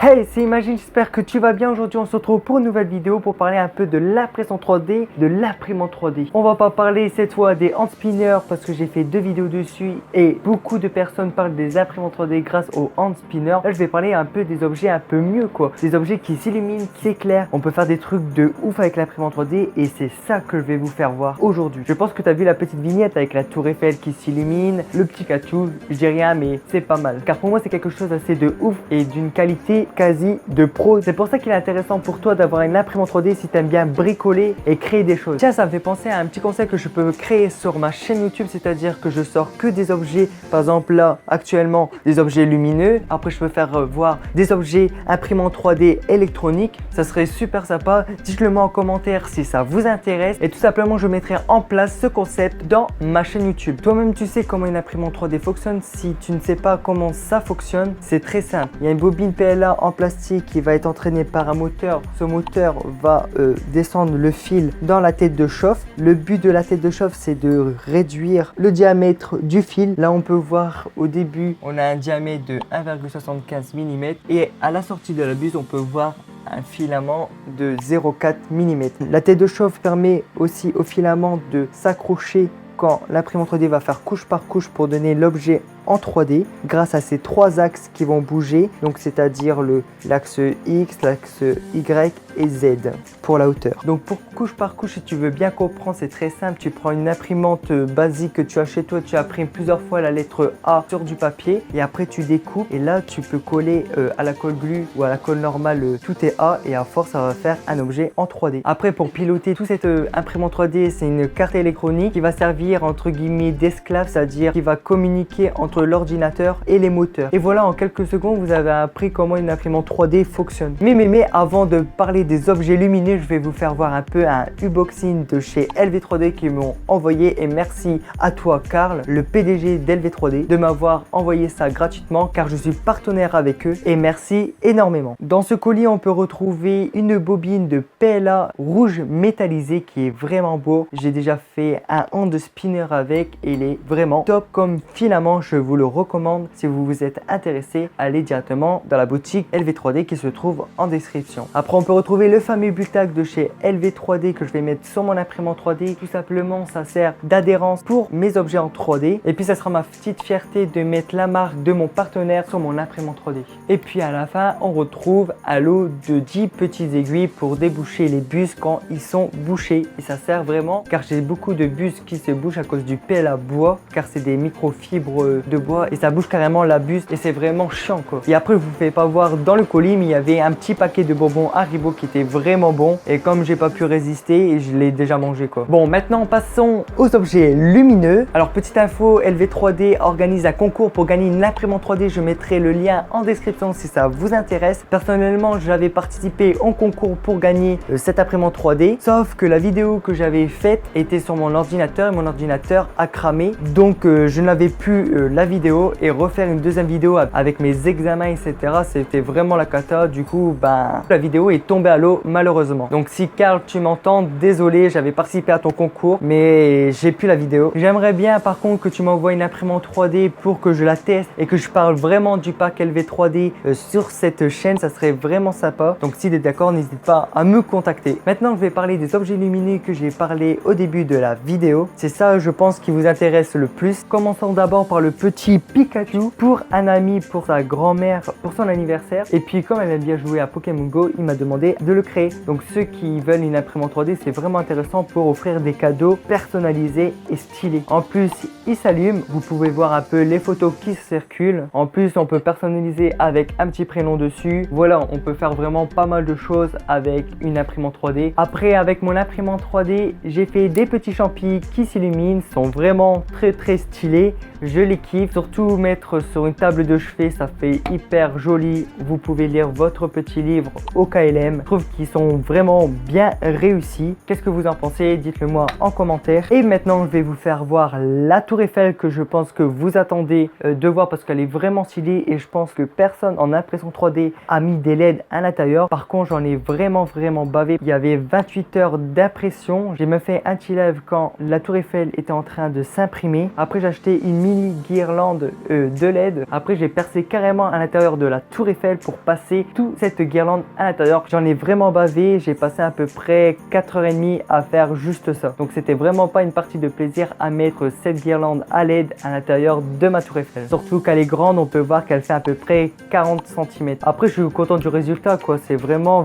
Hey, c'est Imagine, j'espère que tu vas bien. Aujourd'hui, on se retrouve pour une nouvelle vidéo pour parler un peu de l'impression 3D, de l'imprimante 3D. On va pas parler cette fois des hand spinners parce que j'ai fait 2 vidéos dessus et beaucoup de personnes parlent des imprimantes 3D grâce aux hand spinners. Là, je vais parler un peu des objets un peu mieux quoi. Des objets qui s'illuminent, qui s'éclairent. On peut faire des trucs de ouf avec l'imprimante 3D et c'est ça que je vais vous faire voir aujourd'hui. Je pense que tu as vu la petite vignette avec la tour Eiffel qui s'illumine, le petit Katou. Je dis rien mais c'est pas mal. Car pour moi, c'est quelque chose assez de ouf et d'une qualité quasi de pro. C'est pour ça qu'il est intéressant pour toi d'avoir une imprimante 3D si tu aimes bien bricoler et créer des choses. Tiens, ça me fait penser à un petit concept que je peux créer sur ma chaîne YouTube, c'est-à-dire que je sors que des objets, par exemple là actuellement des objets lumineux. Après je peux faire voir des objets imprimants 3D électroniques. Ça serait super sympa. Dites-le moi en commentaire si ça vous intéresse et tout simplement je mettrai en place ce concept dans ma chaîne YouTube. Toi-même tu sais comment une imprimante 3D fonctionne. Si tu ne sais pas comment ça fonctionne, c'est très simple. Il y a une bobine PLA en plastique qui va être entraîné par un moteur. Ce moteur va descendre le fil dans la tête de chauffe. Le but de la tête de chauffe, c'est de réduire le diamètre du fil. Là, on peut voir au début, on a un diamètre de 1,75 mm et à la sortie de la buse, on peut voir un filament de 0,4 mm. La tête de chauffe permet aussi au filament de s'accrocher quand l'imprimante 3D va faire couche par couche pour donner l'objet en 3D grâce à ces 3 axes qui vont bouger, donc c'est-à-dire l'axe X, l'axe Y et Z pour la hauteur. Donc pour couche par couche, si tu veux bien comprendre, c'est très simple. Tu prends une imprimante basique que tu as chez toi, tu imprimes plusieurs fois la lettre A sur du papier et après tu découpes et là tu peux coller à la colle glue ou à la colle normale tout est A et à force ça va faire un objet en 3D. Après pour piloter toute cette imprimante 3D, c'est une carte électronique qui va servir entre guillemets d'esclave, c'est-à-dire qui va communiquer entre l'ordinateur et les moteurs. Et voilà, en quelques secondes, vous avez appris comment une imprimante 3D fonctionne. Mais avant de parler des objets lumineux, je vais vous faire voir un peu un unboxing de chez LV3D qui m'ont envoyé et merci à toi Karl, le PDG d'LV3D, de m'avoir envoyé ça gratuitement car je suis partenaire avec eux et merci énormément. Dans ce colis, on peut retrouver une bobine de PLA rouge métallisé qui est vraiment beau. J'ai déjà fait un hand spinner avec et il est vraiment top comme filament. Je vous le recommande. Si vous vous êtes intéressé, allez directement dans la boutique LV3D qui se trouve en description. Après, on peut retrouver le fameux butac de chez LV3D que je vais mettre sur mon imprimante 3D. Tout simplement, ça sert d'adhérence pour mes objets en 3D. Et puis, ça sera ma petite fierté de mettre la marque de mon partenaire sur mon imprimante 3D. Et puis, à la fin, on retrouve un lot de 10 petites aiguilles pour déboucher les bus quand ils sont bouchés. Et ça sert vraiment car j'ai beaucoup de bus qui se bouchent à cause du PLA bois car c'est des microfibres de bois et ça bouge carrément la buse et c'est vraiment chiant quoi. Et après je vous fais pas voir dans le colis mais il y avait un petit paquet de bonbons Haribo qui était vraiment bon et comme j'ai pas pu résister et je l'ai déjà mangé quoi. Bon, maintenant passons aux objets lumineux. Alors petite info, LV3D organise un concours pour gagner une imprimante 3D. Je mettrai le lien en description si ça vous intéresse. Personnellement j'avais participé au concours pour gagner cette imprimante 3D, sauf que la vidéo que j'avais faite était sur mon ordinateur et mon ordinateur a cramé donc je n'avais plus la vidéo et refaire une deuxième vidéo avec mes examens etc, c'était vraiment la cata. Du coup la vidéo est tombée à l'eau malheureusement. Donc si Karl tu m'entends, désolé, j'avais participé à ton concours mais j'ai plus la vidéo. J'aimerais bien par contre que tu m'envoies une imprimante 3D pour que je la teste et que je parle vraiment du pack LV3D sur cette chaîne, ça serait vraiment sympa. Donc si tu es d'accord, n'hésite pas à me contacter. Maintenant je vais parler des objets lumineux que j'ai parlé au début de la vidéo. C'est ça je pense qui vous intéresse le plus. Commençons d'abord par le petit Pikachu pour un ami, pour sa grand-mère, pour son anniversaire. Et puis comme elle aime bien jouer à Pokémon Go, il m'a demandé de le créer. Donc ceux qui veulent une imprimante 3D, c'est vraiment intéressant pour offrir des cadeaux personnalisés et stylés. En plus, il s'allume. Vous pouvez voir un peu les photos qui circulent. En plus, on peut personnaliser avec un petit prénom dessus. Voilà, on peut faire vraiment pas mal de choses avec une imprimante 3D. Après, avec mon imprimante 3D, j'ai fait des petits champis qui s'illuminent, sont vraiment très stylés. Je les kiffe, surtout mettre sur une table de chevet, ça fait hyper joli. Vous pouvez lire votre petit livre au KLM. Je trouve qu'ils sont vraiment bien réussis. Qu'est-ce que vous en pensez? Dites-le moi en commentaire. Et maintenant, je vais vous faire voir la tour Eiffel que je pense que vous attendez de voir parce qu'elle est vraiment stylée et je pense que personne en impression 3D a mis des LED à l'intérieur. Par contre, j'en ai vraiment bavé. Il y avait 28 heures d'impression. J'ai même fait un petit live quand la tour Eiffel était en train de s'imprimer. Après, j'ai acheté une mini gear guirlande de LED. Après j'ai percé carrément à l'intérieur de la tour Eiffel pour passer toute cette guirlande à l'intérieur. J'en ai vraiment bavé, j'ai passé à peu près 4h30 à faire juste ça. Donc c'était vraiment pas une partie de plaisir à mettre cette guirlande à LED à l'intérieur de ma tour Eiffel. Surtout qu'elle est grande, on peut voir qu'elle fait à peu près 40 cm. Après je suis content du résultat quoi, c'est vraiment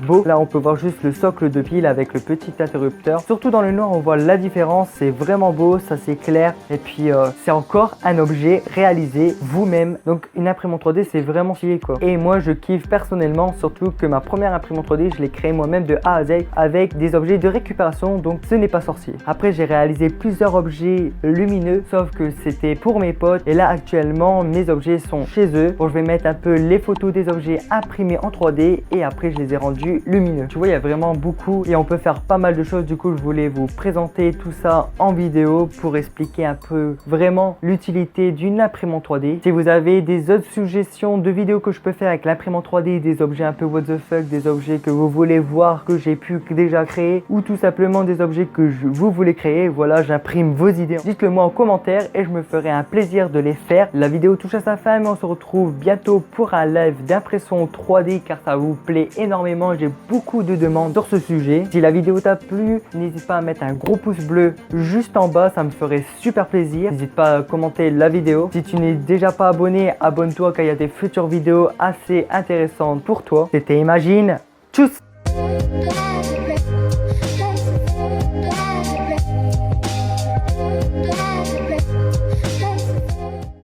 beau. Là on peut voir juste le socle de pile avec le petit interrupteur. Surtout dans le noir on voit la différence, c'est vraiment beau, ça c'est clair. Et puis c'est encore un objet réalisé vous-même. Donc une imprimante 3D c'est vraiment stylé quoi. Et moi je kiffe personnellement, surtout que ma première imprimante 3D je l'ai créée moi-même de A à Z avec des objets de récupération, donc ce n'est pas sorcier. Après j'ai réalisé plusieurs objets lumineux, sauf que c'était pour mes potes. Et là actuellement mes objets sont chez eux. Bon je vais mettre un peu les photos des objets imprimés en 3D et après je les ai rendus lumineux. Tu vois il y a vraiment beaucoup et on peut faire pas mal de choses. Du coup je voulais vous présenter tout ça en vidéo pour expliquer un peu vraiment l'utilité d'une imprimante 3D. Si vous avez des autres suggestions de vidéos que je peux faire avec l'imprimante 3D, des objets un peu what the fuck, des objets que vous voulez voir que j'ai pu déjà créer ou tout simplement des objets que vous voulez créer, voilà j'imprime vos idées. Dites-le moi en commentaire et je me ferai un plaisir de les faire. La vidéo touche à sa fin mais on se retrouve bientôt pour un live d'impression 3D car ça vous plaît énormément. J'ai beaucoup de demandes sur ce sujet. Si la vidéo t'a plu, n'hésite pas à mettre un gros pouce bleu juste en bas, ça me ferait super plaisir. N'hésite pas à commenter la vidéo. Si tu n'es déjà pas abonné, abonne-toi car il y a des futures vidéos assez intéressantes pour toi. C'était Imagine. Tchuss.